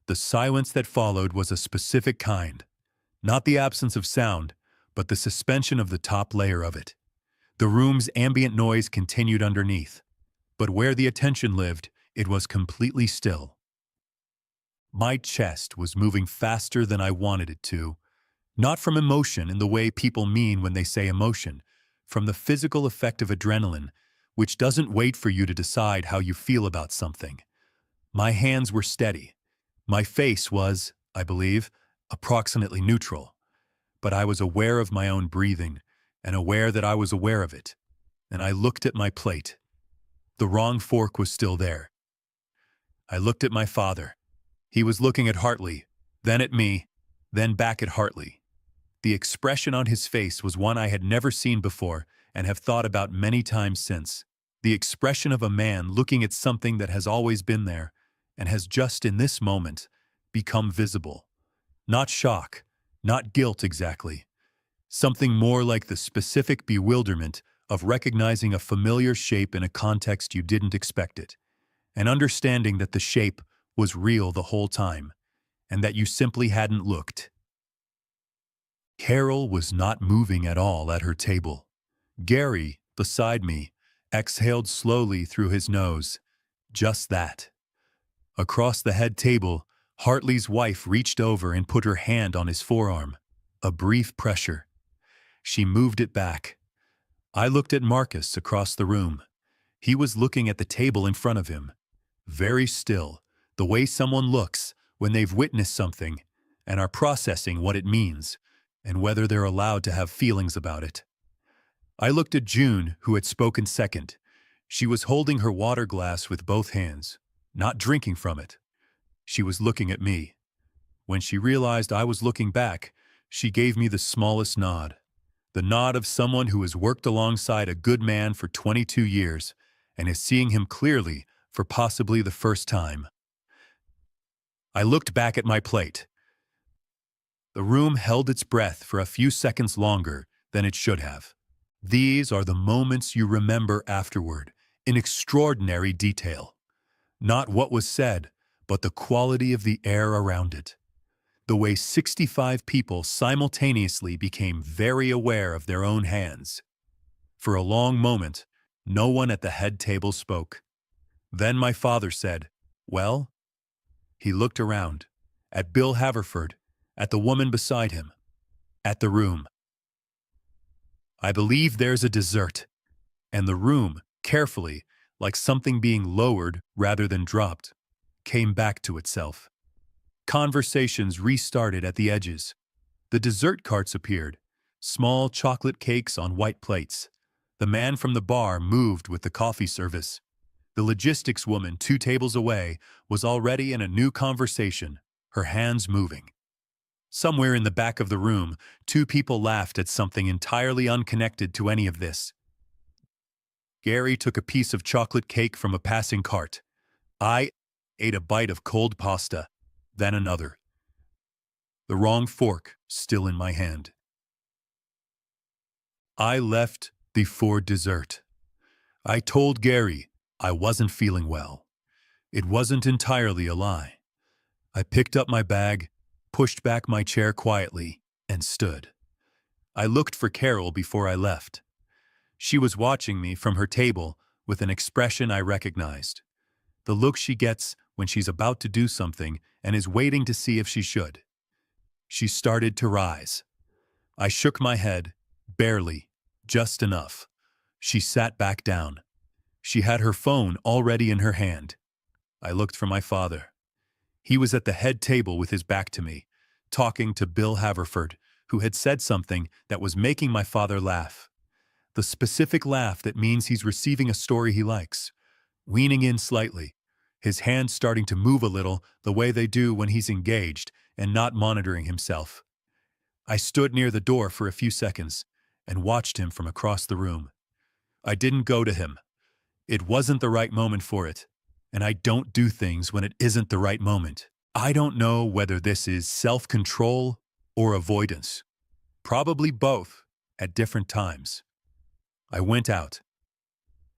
The silence that followed was a specific kind, not the absence of sound, but the suspension of the top layer of it. The room's ambient noise continued underneath, but where the attention lived, it was completely still. My chest was moving faster than I wanted it to, not from emotion in the way people mean when they say emotion, from the physical effect of adrenaline, which doesn't wait for you to decide how you feel about something. My hands were steady. My face was, I believe, approximately neutral, but I was aware of my own breathing and aware that I was aware of it, and I looked at my plate. The wrong fork was still there. I looked at my father. He was looking at Hartley, then at me, then back at Hartley. The expression on his face was one I had never seen before and have thought about many times since. The expression of a man looking at something that has always been there and has just in this moment become visible. Not shock, not guilt exactly. Something more like the specific bewilderment of recognizing a familiar shape in a context you didn't expect it, and understanding that the shape was real the whole time, and that you simply hadn't looked. Carol was not moving at all at her table. Gary, beside me, exhaled slowly through his nose. Just that. Across the head table, Hartley's wife reached over and put her hand on his forearm. A brief pressure. She moved it back. I looked at Marcus across the room. He was looking at the table in front of him. Very still, the way someone looks when they've witnessed something and are processing what it means and whether they're allowed to have feelings about it. I looked at June, who had spoken second. She was holding her water glass with both hands, not drinking from it. She was looking at me. When she realized I was looking back, she gave me the smallest nod. The nod of someone who has worked alongside a good man for 22 years and is seeing him clearly for possibly the first time. I looked back at my plate. The room held its breath for a few seconds longer than it should have. These are the moments you remember afterward, in extraordinary detail. Not what was said, but the quality of the air around it. The way 65 people simultaneously became very aware of their own hands. For a long moment, no one at the head table spoke. Then my father said, "Well?" He looked around, at Bill Haverford, at the woman beside him, at the room. "I believe there's a dessert." And the room, carefully, like something being lowered rather than dropped, came back to itself. Conversations restarted at the edges. The dessert carts appeared, small chocolate cakes on white plates. The man from the bar moved with the coffee service. The logistics woman 2 tables away was already in a new conversation, her hands moving. Somewhere in the back of the room, 2 people laughed at something entirely unconnected to any of this. Gary took a piece of chocolate cake from a passing cart. I ate a bite of cold pasta, then another. The wrong fork still in my hand. I left before dessert. I told Gary I wasn't feeling well. It wasn't entirely a lie. I picked up my bag, pushed back my chair quietly, and stood. I looked for Carol before I left. She was watching me from her table with an expression I recognized. The look she gets when she's about to do something and is waiting to see if she should. She started to rise. I shook my head, barely, just enough. She sat back down. She had her phone already in her hand. I looked for my father. He was at the head table with his back to me, talking to Bill Haverford, who had said something that was making my father laugh. The specific laugh that means he's receiving a story he likes. Leaning in slightly, his hands starting to move a little the way they do when he's engaged and not monitoring himself. I stood near the door for a few seconds and watched him from across the room. I didn't go to him. It wasn't the right moment for it, and I don't do things when it isn't the right moment. I don't know whether this is self-control or avoidance. Probably both at different times. I went out.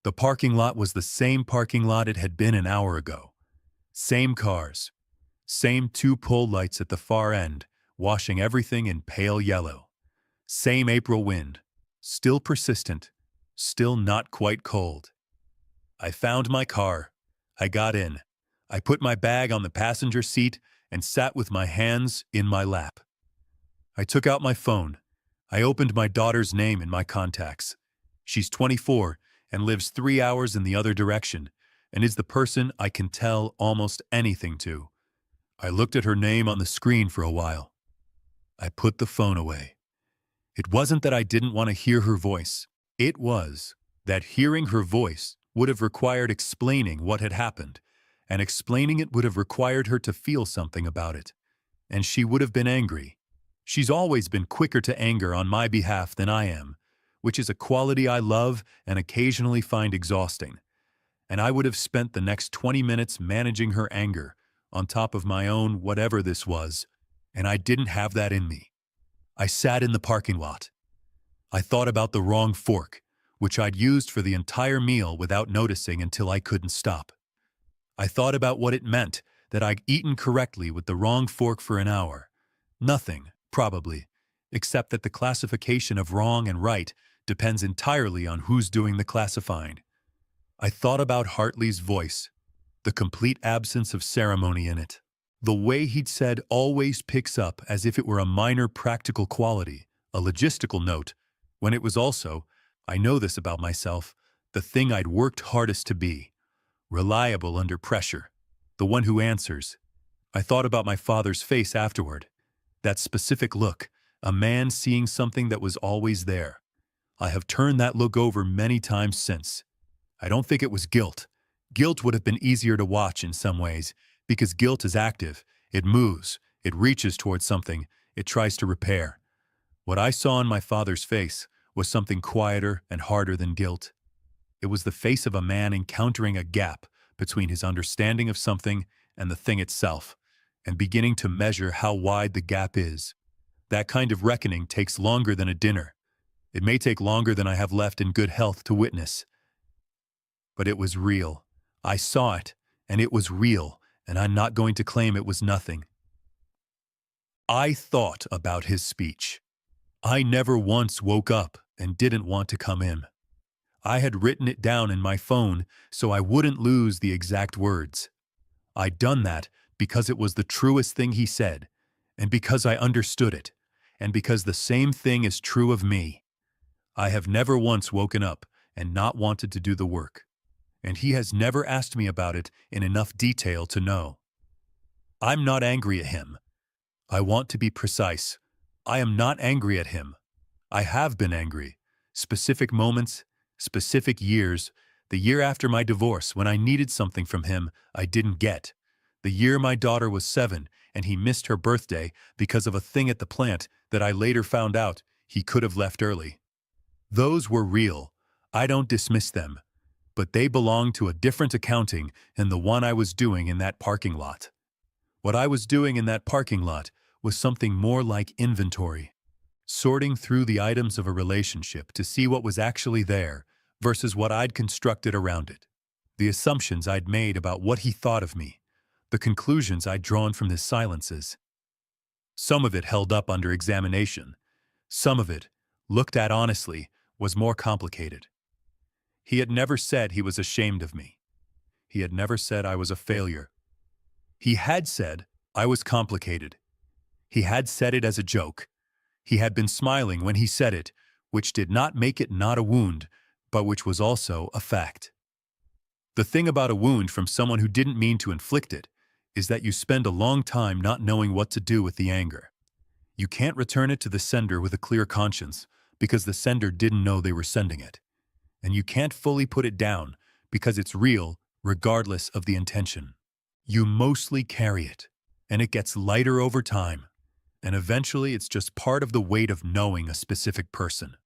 The parking lot was the same parking lot it had been an hour ago. Same cars. Same two pole lights at the far end, washing everything in pale yellow. Same April wind. Still persistent. Still not quite cold. I found my car. I got in. I put my bag on the passenger seat and sat with my hands in my lap. I took out my phone. I opened my daughter's name in my contacts. She's 24 and lives 3 hours in the other direction and is the person I can tell almost anything to. I looked at her name on the screen for a while. I put the phone away. It wasn't that I didn't want to hear her voice. It was that hearing her voice would have required explaining what had happened, and explaining it would have required her to feel something about it. And she would have been angry. She's always been quicker to anger on my behalf than I am, which is a quality I love and occasionally find exhausting. And I would have spent the next 20 minutes managing her anger, on top of my own whatever this was, and I didn't have that in me. I sat in the parking lot. I thought about the wrong fork, which I'd used for the entire meal without noticing until I couldn't stop. I thought about what it meant that I'd eaten correctly with the wrong fork for an hour. Nothing, probably, except that the classification of wrong and right depends entirely on who's doing the classifying. I thought about Hartley's voice, the complete absence of ceremony in it. The way he'd said always picks up as if it were a minor practical quality, a logistical note, when it was also, I know this about myself, the thing I'd worked hardest to be. Reliable under pressure. The one who answers. I thought about my father's face afterward. That specific look, a man seeing something that was always there. I have turned that look over many times since. I don't think it was guilt. Guilt would have been easier to watch in some ways, because guilt is active. It moves. It reaches towards something. It tries to repair. What I saw in my father's face was something quieter and harder than guilt. It was the face of a man encountering a gap between his understanding of something and the thing itself, and beginning to measure how wide the gap is. That kind of reckoning takes longer than a dinner. It may take longer than I have left in good health to witness. But it was real. I saw it, and it was real, and I'm not going to claim it was nothing. I thought about his speech. I never once woke up and didn't want to come in. I had written it down in my phone so I wouldn't lose the exact words. I'd done that because it was the truest thing he said, and because I understood it, and because the same thing is true of me. I have never once woken up and not wanted to do the work, and he has never asked me about it in enough detail to know. I'm not angry at him. I want to be precise. I am not angry at him. I have been angry. Specific moments, specific years, the year after my divorce when I needed something from him I didn't get, the year my daughter was 7 and he missed her birthday because of a thing at the plant that I later found out he could have left early. Those were real. I don't dismiss them, but they belong to a different accounting than the one I was doing in that parking lot. What I was doing in that parking lot was something more like inventory. sorting through the items of a relationship to see what was actually there versus what I'd constructed around it, the assumptions I'd made about what he thought of me, the conclusions I'd drawn from his silences. Some of it held up under examination. Some of it, looked at honestly, was more complicated. He had never said he was ashamed of me. He had never said I was a failure. He had said I was complicated. He had said it as a joke. He had been smiling when he said it, which did not make it not a wound, but which was also a fact. The thing about a wound from someone who didn't mean to inflict it is that you spend a long time not knowing what to do with the anger. You can't return it to the sender with a clear conscience because the sender didn't know they were sending it. And you can't fully put it down because it's real regardless of the intention. You mostly carry it, and it gets lighter over time. And eventually it's just part of the weight of knowing a specific person.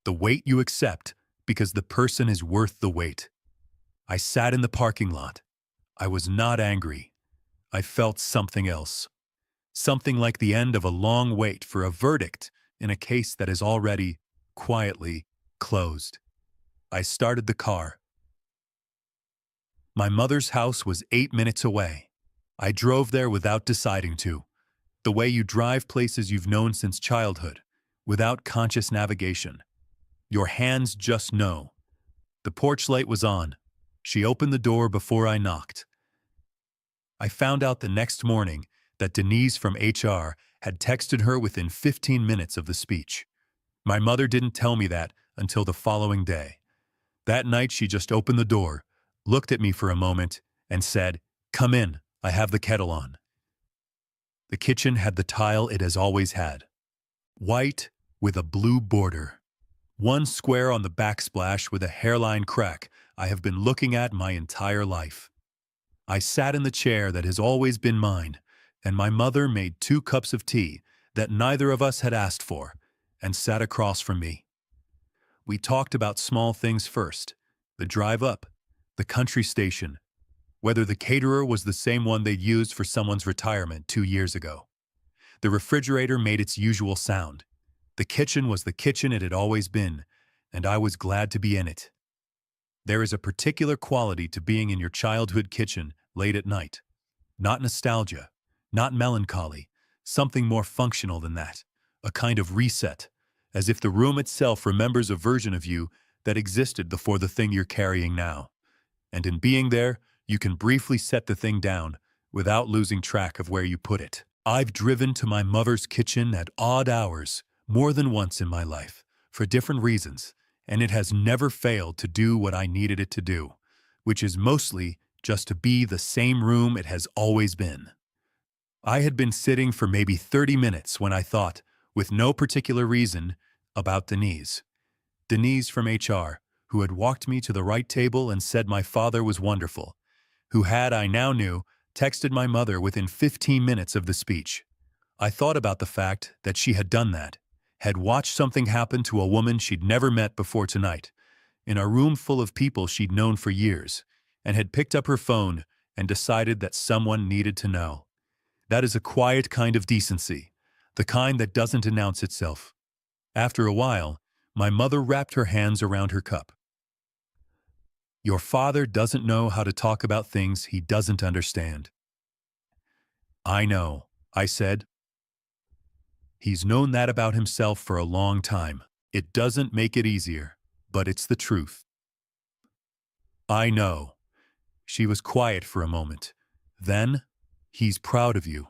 The weight you accept because the person is worth the weight. I sat in the parking lot. I was not angry. I felt something else. Something like the end of a long wait for a verdict in a case that is already, quietly, closed. I started the car. My mother's house was 8 minutes away. I drove there without deciding to. The way you drive places you've known since childhood, without conscious navigation. Your hands just know. The porch light was on. She opened the door before I knocked. I found out the next morning that Denise from HR had texted her within 15 minutes of the speech. My mother didn't tell me that until the following day. That night she just opened the door, looked at me for a moment, and said, "Come in, I have the kettle on." The kitchen had the tile it has always had. White with a blue border. One square on the backsplash with a hairline crack I have been looking at my entire life. I sat in the chair that has always been mine, and my mother made 2 cups of tea that neither of us had asked for, and sat across from me. We talked about small things first, the drive up, the country station, whether the caterer was the same one they'd used for someone's retirement 2 years ago. The refrigerator made its usual sound. The kitchen was the kitchen it had always been, and I was glad to be in it. There is a particular quality to being in your childhood kitchen late at night. Not nostalgia, not melancholy, something more functional than that, a kind of reset, as if the room itself remembers a version of you that existed before the thing you're carrying now. And in being there, you can briefly set the thing down without losing track of where you put it. I've driven to my mother's kitchen at odd hours more than once in my life, for different reasons, and it has never failed to do what I needed it to do, which is mostly just to be the same room it has always been. I had been sitting for maybe 30 minutes when I thought, with no particular reason, about Denise. Denise from HR, who had walked me to the right table and said my father was wonderful, who had, I now knew, texted my mother within 15 minutes of the speech. I thought about the fact that she had done that, had watched something happen to a woman she'd never met before tonight, in a room full of people she'd known for years, and had picked up her phone and decided that someone needed to know. That is a quiet kind of decency, the kind that doesn't announce itself. After a while, my mother wrapped her hands around her cup. Your father doesn't know how to talk about things he doesn't understand. I know, I said. He's known that about himself for a long time. It doesn't make it easier, but it's the truth. I know. She was quiet for a moment. Then, he's proud of you.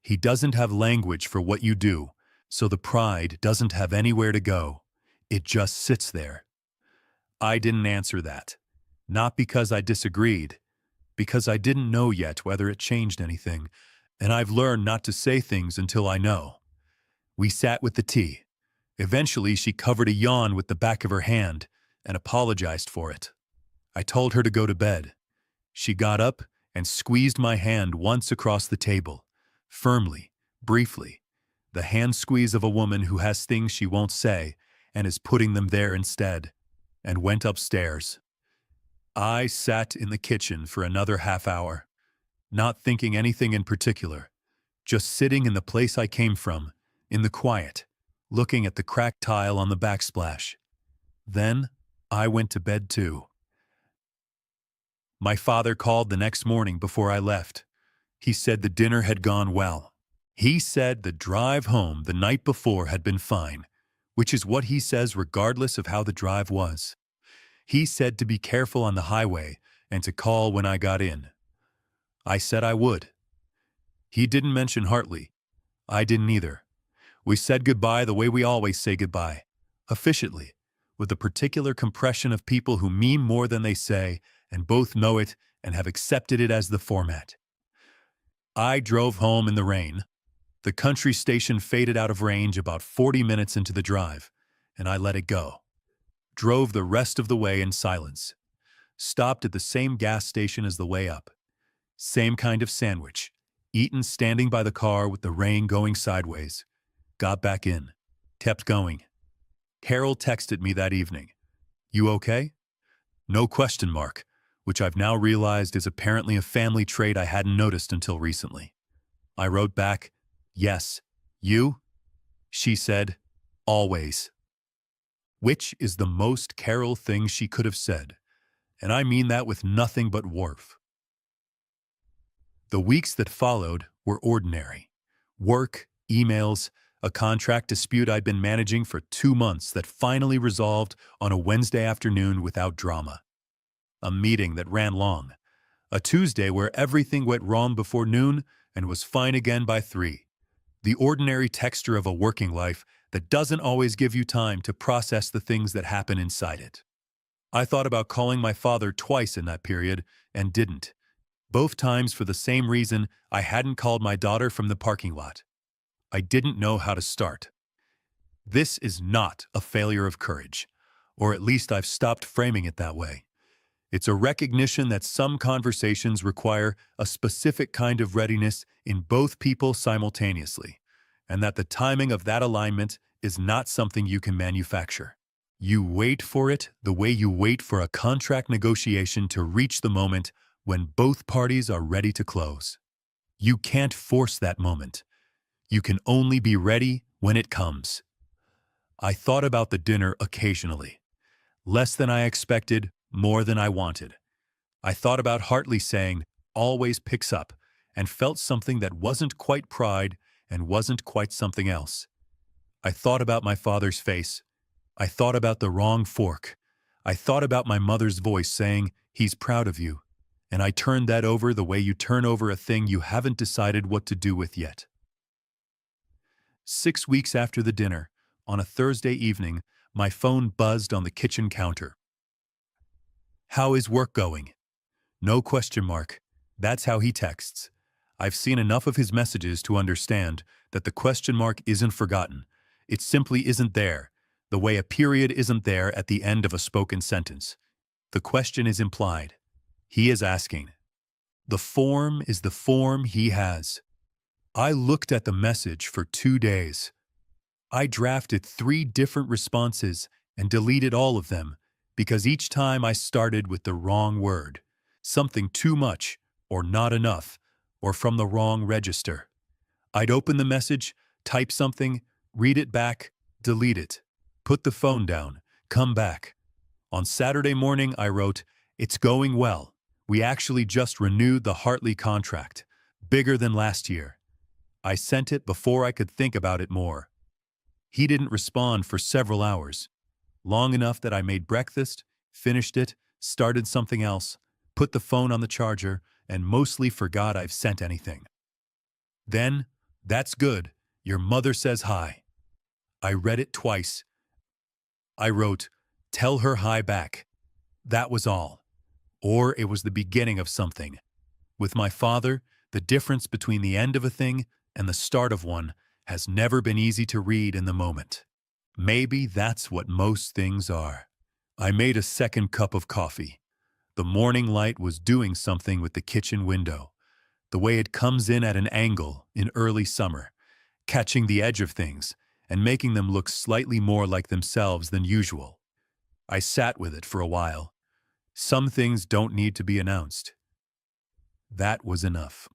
He doesn't have language for what you do, so the pride doesn't have anywhere to go. It just sits there. I didn't answer that. Not because I disagreed, because I didn't know yet whether it changed anything, and I've learned not to say things until I know. We sat with the tea. Eventually, she covered a yawn with the back of her hand and apologized for it. I told her to go to bed. She got up and squeezed my hand once across the table, firmly, briefly, the hand squeeze of a woman who has things she won't say and is putting them there instead, and went upstairs. I sat in the kitchen for another half hour, not thinking anything in particular, just sitting in the place I came from, in the quiet, looking at the cracked tile on the backsplash. Then, I went to bed too. My father called the next morning before I left. He said the dinner had gone well. He said the drive home the night before had been fine, which is what he says regardless of how the drive was. He said to be careful on the highway and to call when I got in. I said I would. He didn't mention Hartley. I didn't either. We said goodbye the way we always say goodbye, officially, with a particular compression of people who mean more than they say and both know it and have accepted it as the format. I drove home in the rain. The country station faded out of range about 40 minutes into the drive, and I let it go. Drove the rest of the way in silence. Stopped at the same gas station as the way up. Same kind of sandwich, eaten standing by the car with the rain going sideways. Got back in. Kept going. Carol texted me that evening. You okay? No question mark, which I've now realized is apparently a family trait I hadn't noticed until recently. I wrote back, yes. You? She said, always. Which is the most Carol thing she could have said, and I mean that with nothing but warmth. The weeks that followed were ordinary. Work, emails, a contract dispute I'd been managing for 2 months that finally resolved on a Wednesday afternoon without drama. A meeting that ran long. A Tuesday where everything went wrong before noon and was fine again by 3. The ordinary texture of a working life that doesn't always give you time to process the things that happen inside it. I thought about calling my father twice in that period and didn't. Both times for the same reason I hadn't called my daughter from the parking lot. I didn't know how to start. This is not a failure of courage, or at least I've stopped framing it that way. It's a recognition that some conversations require a specific kind of readiness in both people simultaneously, and that the timing of that alignment is not something you can manufacture. You wait for it the way you wait for a contract negotiation to reach the moment when both parties are ready to close. You can't force that moment. You can only be ready when it comes. I thought about the dinner occasionally. Less than I expected, more than I wanted. I thought about Hartley saying, always picks up, and felt something that wasn't quite pride and wasn't quite something else. I thought about my father's face. I thought about the wrong fork. I thought about my mother's voice saying, he's proud of you. And I turned that over the way you turn over a thing you haven't decided what to do with yet. 6 weeks after the dinner, on a Thursday evening, my phone buzzed on the kitchen counter. How is work going? No question mark. That's how he texts. I've seen enough of his messages to understand that the question mark isn't forgotten. It simply isn't there, the way a period isn't there at the end of a spoken sentence. The question is implied. He is asking. The form is the form he has. I looked at the message for 2 days. I drafted 3 different responses and deleted all of them because each time I started with the wrong word, something too much or not enough, or from the wrong register. I'd open the message, type something, read it back, delete it, put the phone down, come back. On Saturday morning, I wrote, "It's going well. We actually just renewed the Hartley contract, bigger than last year." I sent it before I could think about it more. He didn't respond for several hours, long enough that I made breakfast, finished it, started something else, put the phone on the charger, and mostly forgot I've sent anything. Then, "That's good. Your mother says hi." I read it twice. I wrote, "Tell her hi back." That was all. Or it was the beginning of something. With my father, the difference between the end of a thing and the start of one has never been easy to read in the moment. Maybe that's what most things are. I made a second cup of coffee. The morning light was doing something with the kitchen window, the way it comes in at an angle in early summer, catching the edge of things and making them look slightly more like themselves than usual. I sat with it for a while. Some things don't need to be announced. That was enough.